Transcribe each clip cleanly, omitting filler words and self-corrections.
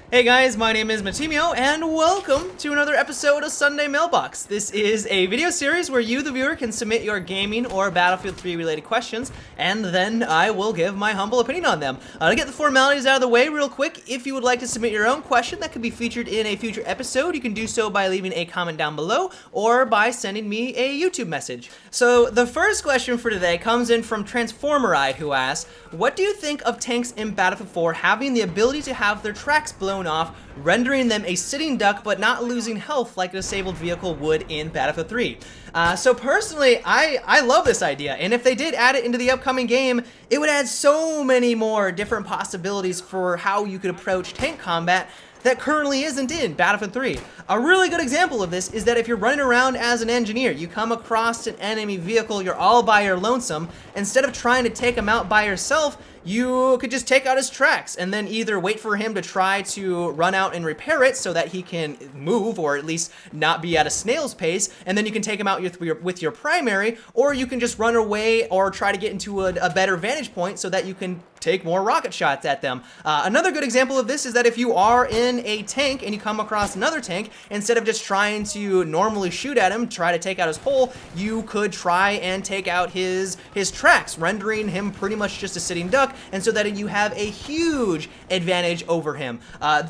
Hey guys, my name is Matimio, and welcome to another episode of Sunday Mailbox. This is a video series where you, the viewer, can submit your gaming or Battlefield 3 related questions, and then I will give my humble opinion on them. To get the formalities out of the way real quick, if you would like to submit your own question that could be featured in a future episode, you can do so by leaving a comment down below or by sending me a YouTube message. So the first question for today comes in from Transformeride, who asks, what do you think of tanks in Battlefield 4 having the ability to have their tracks blown off, rendering them a sitting duck but not losing health like a disabled vehicle would in Battlefield 3. So personally, I love this idea, and if they did add it into the upcoming game, it would add so many more different possibilities for how you could approach tank combat that currently isn't in Battlefield 3. A really good example of this is that if you're running around as an engineer, you come across an enemy vehicle, you're all by your lonesome, instead of trying to take him out by yourself, you could just take out his tracks and then either wait for him to try to run out and repair it so that he can move or at least not be at a snail's pace, and then you can take him out with your primary, or you can just run away or try to get into a better vantage point so that you can take more rocket shots at them. Another good example of this is that if you are in a tank and you come across another tank, instead of just trying to normally shoot at him, try to take out his hull, you could try and take out his tracks, rendering him pretty much just a sitting duck, and so that you have a huge advantage over him.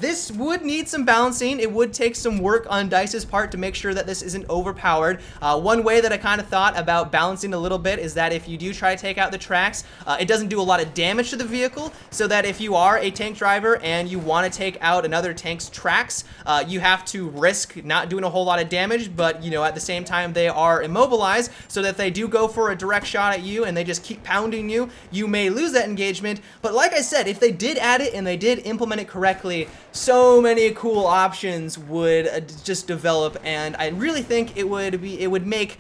This would need some balancing. It would take some work on DICE's part to make sure that this isn't overpowered. One way that I kind of thought about balancing a little bit is that if you do try to take out the tracks, it doesn't do a lot of damage to the vehicle, so that if you are a tank driver and you want to take out another tank's tracks, you have to risk not doing a whole lot of damage, but at the same time they are immobilized, so that if they do go for a direct shot at you and they just keep pounding you, you may lose that engagement. But like I said, if they did add it and they did implement it correctly, so many cool options would just develop, and I really think it would make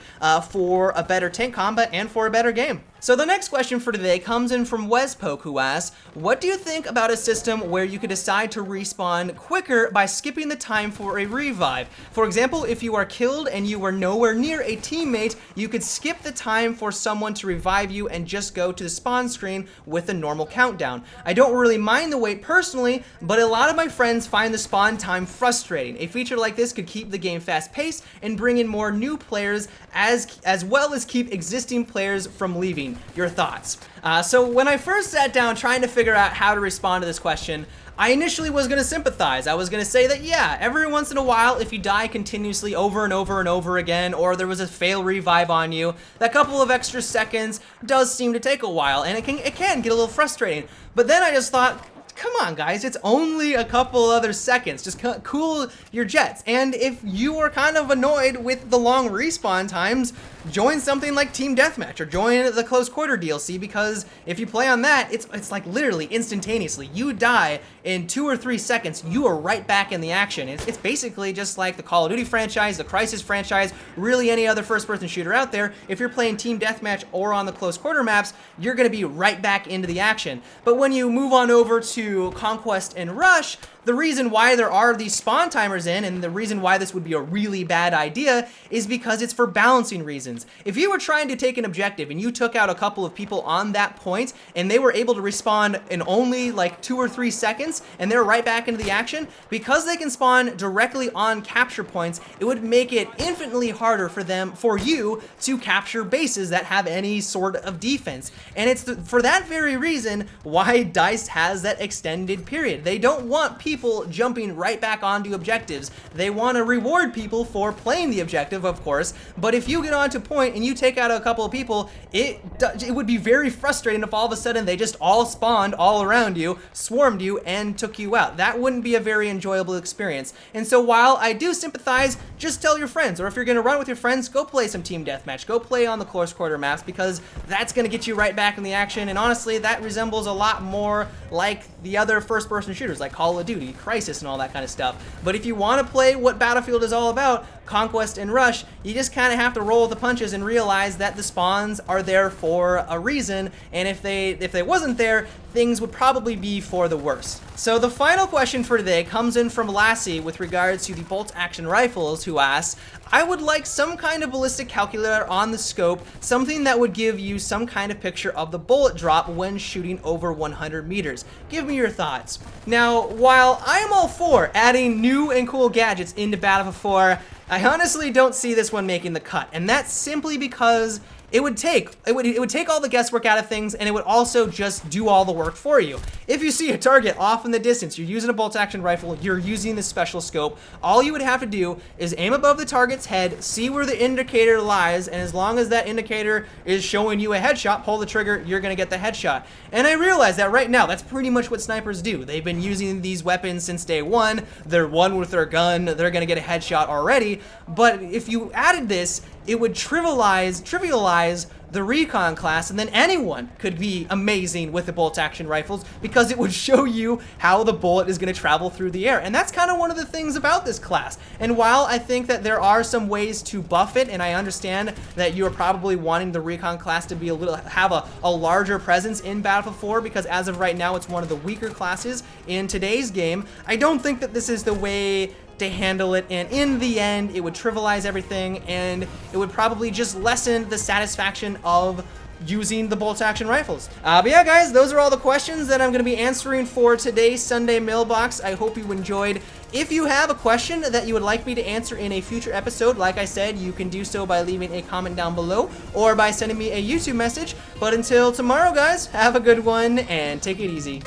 for a better tank combat and for a better game. So the next question for today comes in from Wespoke, who asks, what do you think about a system where you could decide to respawn quicker by skipping the time for a revive? For example, if you are killed and you are nowhere near a teammate, you could skip the time for someone to revive you and just go to the spawn screen with a normal countdown. I don't really mind the wait personally, but a lot of my friends find the spawn time frustrating. A feature like this could keep the game fast-paced and bring in more new players as well as keep existing players from leaving. Your thoughts? So when I first sat down trying to figure out how to respond to this question, I initially was going to sympathize. I was going to say that, yeah, every once in a while, if you die continuously over and over and over again, or there was a fail revive on you, that couple of extra seconds does seem to take a while, and it can get a little frustrating. But then I just thought, come on guys, it's only a couple other seconds, just cool your jets. And if you are kind of annoyed with the long respawn times, join something like Team Deathmatch or join the Close Quarter DLC, because if you play on that, it's like literally instantaneously. You die in 2 or 3 seconds, you are right back in the action. It's basically just like the Call of Duty franchise, the Crysis franchise, really any other first-person shooter out there. If you're playing Team Deathmatch or on the Close Quarter maps, you're going to be right back into the action. But when you move on over to Conquest and Rush, the reason why there are these spawn timers in, and the reason why this would be a really bad idea, is because it's for balancing reasons. If you were trying to take an objective and you took out a couple of people on that point and they were able to respawn in only like 2 or 3 seconds and they're right back into the action, because they can spawn directly on capture points, it would make it infinitely harder for you to capture bases that have any sort of defense. And it's for that very reason why DICE has that extended period. They don't want people jumping right back onto objectives. They want to reward people for playing the objective, of course, but if you get onto point and you take out a couple of people, it would be very frustrating if all of a sudden they just all spawned all around you, swarmed you, and took you out. That wouldn't be a very enjoyable experience. And so while I do sympathize, just tell your friends, or if you're going to run with your friends, go play some Team Deathmatch. Go play on the Close Quarter maps, because that's going to get you right back in the action, and honestly, that resembles a lot more like the other first-person shooters like Call of Duty, Crysis, and all that kind of stuff. But if you want to play what Battlefield is all about, Conquest and Rush, you just kind of have to roll with the punches and realize that the spawns are there for a reason, and if they wasn't there, things would probably be for the worse. So the final question for today comes in from Lassie with regards to the bolt-action rifles, who asks, I would like some kind of ballistic calculator on the scope, something that would give you some kind of picture of the bullet drop when shooting over 100 meters. Give me your thoughts. Now, while I am all for adding new and cool gadgets into Battlefield 4, I honestly don't see this one making the cut, and that's simply because it would take all the guesswork out of things, and it would also just do all the work for you. If you see a target off in the distance, you're using a bolt-action rifle, you're using the special scope, all you would have to do is aim above the target's head, see where the indicator lies, and as long as that indicator is showing you a headshot, pull the trigger, you're gonna get the headshot. And I realize that right now, that's pretty much what snipers do. They've been using these weapons since day one, they're one with their gun, they're gonna get a headshot already, but if you added this, it would trivialize the recon class, and then anyone could be amazing with the bolt-action rifles because it would show you how the bullet is going to travel through the air. And that's kind of one of the things about this class. And while I think that there are some ways to buff it, and I understand that you are probably wanting the recon class to be have a larger presence in Battlefield 4 because as of right now it's one of the weaker classes in today's game, I don't think that this is the way to handle it, and in the end it would trivialize everything and it would probably just lessen the satisfaction of using the bolt-action rifles. But yeah, guys, those are all the questions that I'm going to be answering for today's Sunday mailbox. I hope you enjoyed. If you have a question that you would like me to answer in a future episode, like I said, you can do so by leaving a comment down below or by sending me a YouTube message. But until tomorrow, guys, have a good one and take it easy.